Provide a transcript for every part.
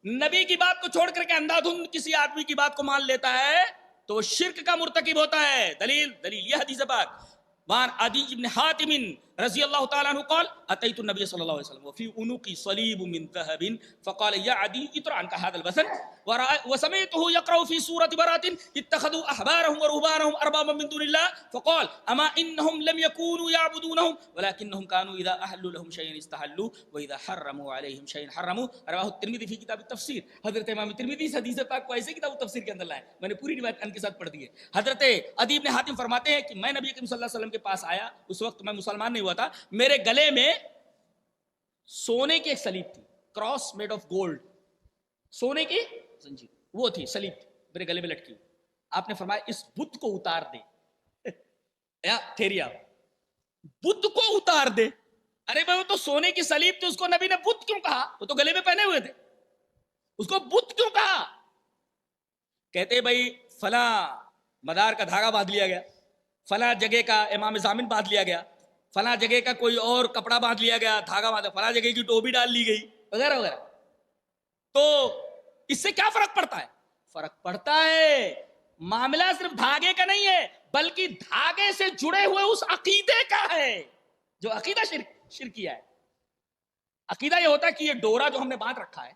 نبی کی بات کو چھوڑ کر کے اندھا دھند کسی آدمی کی بات کو مان لیتا ہے تو وہ شرک کا مرتکب ہوتا ہے. دلیل یہ حدیث پاک وان عدی بن حاتم رضی اللہ تعالیٰ عنہ قال اتیت النبی صلی اللہ علیہ وسلم وفي عنقي صلیب من ذهب فقال یا عدی اطر عنك هذا الوثن وسمعته يقرأ في سورة براءة اتخذوا احبارهم ورهبانهم اربابا من دون الله فقال اما انهم لم يكونوا يعبدونهم ولكنهم كانوا اذا احلوا لهم شيئا استحلوا واذا حرموا عليهم شيئا حرموا. رواه الترمذی فی کتاب التفسیر. حضرت امام ترمذی اس حدیث پاک کو ایسے کتاب التفسیر کے اندر لائے. میں نے پوری روایت ان کے ساتھ پڑھ دی ہے. حضرت عدی بن حاتم فرماتے ہیں کہ میں نبی کریم صلی اللہ علیہ وسلم کے پاس آیا, اس وقت میں مسلمان نہیں ہوا تھا, میرے گلے میں سونے کی ایک سلیب تھی, کراس میڈ آف گولڈ, سونے کی زنجیر وہ تھی, سلیب تھی میرے گلے میں لٹکی. آپ نے فرمایا اس بت کو اتار دے. یا تھیریا بت کو اتار دے. ارے بھائی وہ تو سونے کی سلیب تھی, اس کو نبی نے بت کیوں کہا؟ وہ تو گلے میں پہنے ہوئے تھے, اس کو بت کیوں کہا؟ کہتے بھائی فلاں مدار کا دھاگا باندھ لیا گیا, فلاں جگہ کا امام ضامن باندھ لیا گیا, فلاں جگہ کا کوئی اور کپڑا باندھ لیا گیا, دھاگا باندھا, فلاں جگہ کی ٹوپی ڈال لی گئی, وغیرہ وغیرہ. تو اس سے کیا فرق پڑتا ہے؟ فرق پڑتا ہے معاملہ صرف دھاگے کا نہیں ہے, بلکہ دھاگے سے جڑے ہوئے اس عقیدے کا ہے جو عقیدہ شرکیہ ہے. عقیدہ یہ ہوتا ہے کہ یہ ڈورا جو ہم نے باندھ رکھا ہے,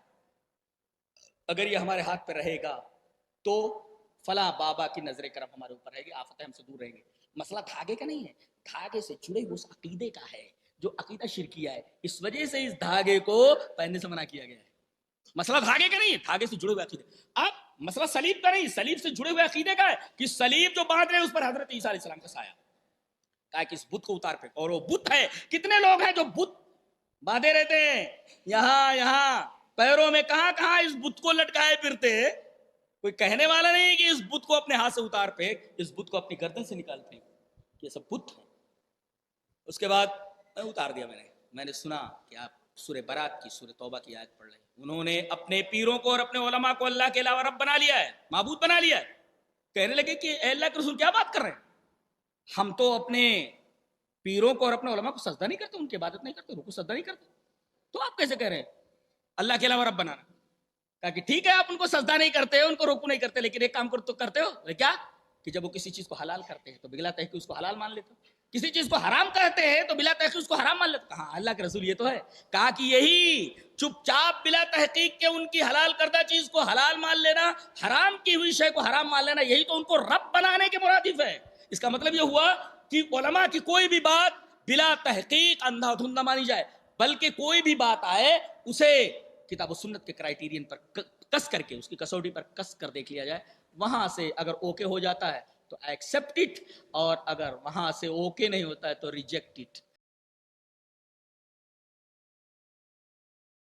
اگر یہ ہمارے ہاتھ پہ رہے گا تو فلاں بابا کی نظر کرم ہمارے اوپر رہے گی, آفتیں ہم سے دور رہیں گے. مسئلہ دھاگے کا نہیں ہے, دھاگے سے جڑے ہوئے اس عقیدے کا ہے جو عقیدہ شرکیہ ہے. اس وجہ سے اس دھاگے کو پہننے سے منع کیا گیا ہے. مسئلہ دھاگے کا نہیں ہے, دھاگے سے جڑے ہوئے عقیدے. اب مسئلہ سلیب کا نہیں, سلیب سے جڑے ہوئے عقیدے کا ہے کہ سلیب جو باندھ رہے ہیں اس پر حضرت عیسیٰ علیہ السلام کا سایہ, کہا کہ اس بت کو اتار پہ. اور وہ بت ہے, کتنے لوگ ہیں جو بت باندھے رہتے ہیں یہاں پیروں میں, کہاں اس بت کو لٹکائے پھرتے. کوئی کہنے والا نہیں کہ اس بت کو اپنے ہاتھ سے اتار پھینک, اس بت کو اپنی گردن سے نکال پھینک, یہ سب بت ہے. اس کے بعد میں اتار دیا. میں نے سنا کہ آپ سورہ برات کی, سورہ توبہ کی آیت پڑھ رہے ہیں. انہوں نے اپنے پیروں کو اور اپنے علماء کو اللہ کے علاوہ رب بنا لیا ہے, معبود بنا لیا ہے. کہنے لگے کہ اے اللہ کے رسول کیا بات کر رہے ہیں, ہم تو اپنے پیروں کو اور اپنے علماء کو سجدہ نہیں کرتے, ان کی عبادت نہیں کرتے, رکوع سجدہ نہیں کرتے, تو آپ کیسے کہہ رہے ہیں اللہ کے علاوہ رب بنانا؟ کہا کہ ٹھیک ہے آپ ان کو سجدہ نہیں کرتے, ان کو رکوع نہیں کرتے, لیکن ایک کام تو کرتے ہو کیا, کہ جب وہ کسی چیز کو حلال کرتے ہیں تو بلا تحقیق اس کو حلال مان لیتے ہو, کسی چیز کو حرام کرتے ہیں تو بلا تحقیق اس کو حرام مان لیتے. کہا اللہ کے رسول یہ تو ہے. کہا کہ یہی چپ چاپ بلا تحقیق کے ان کی حلال کردہ چیز کو حلال مان لینا, حرام کی ہوئی شے کو حرام مان لینا, یہی تو ان کو رب بنانے کے مرادف ہے. اس کا مطلب یہ ہوا کہ علماء کی کوئی بھی بات بلا تحقیق اندھا دھند نہ مانی جائے, بلکہ کوئی بھی بات آئے اسے کتاب و سنت کے کرائیٹیرین پر کس کر کے, اس کی کسوٹی پر کس کر دیکھ لیا جائے. وہاں سے اگر اوکے ہو جاتا ہے تو ایکسپٹ اٹ, اور اگر وہاں سے اوکے نہیں ہوتا ہے تو ریجیکٹ اٹ.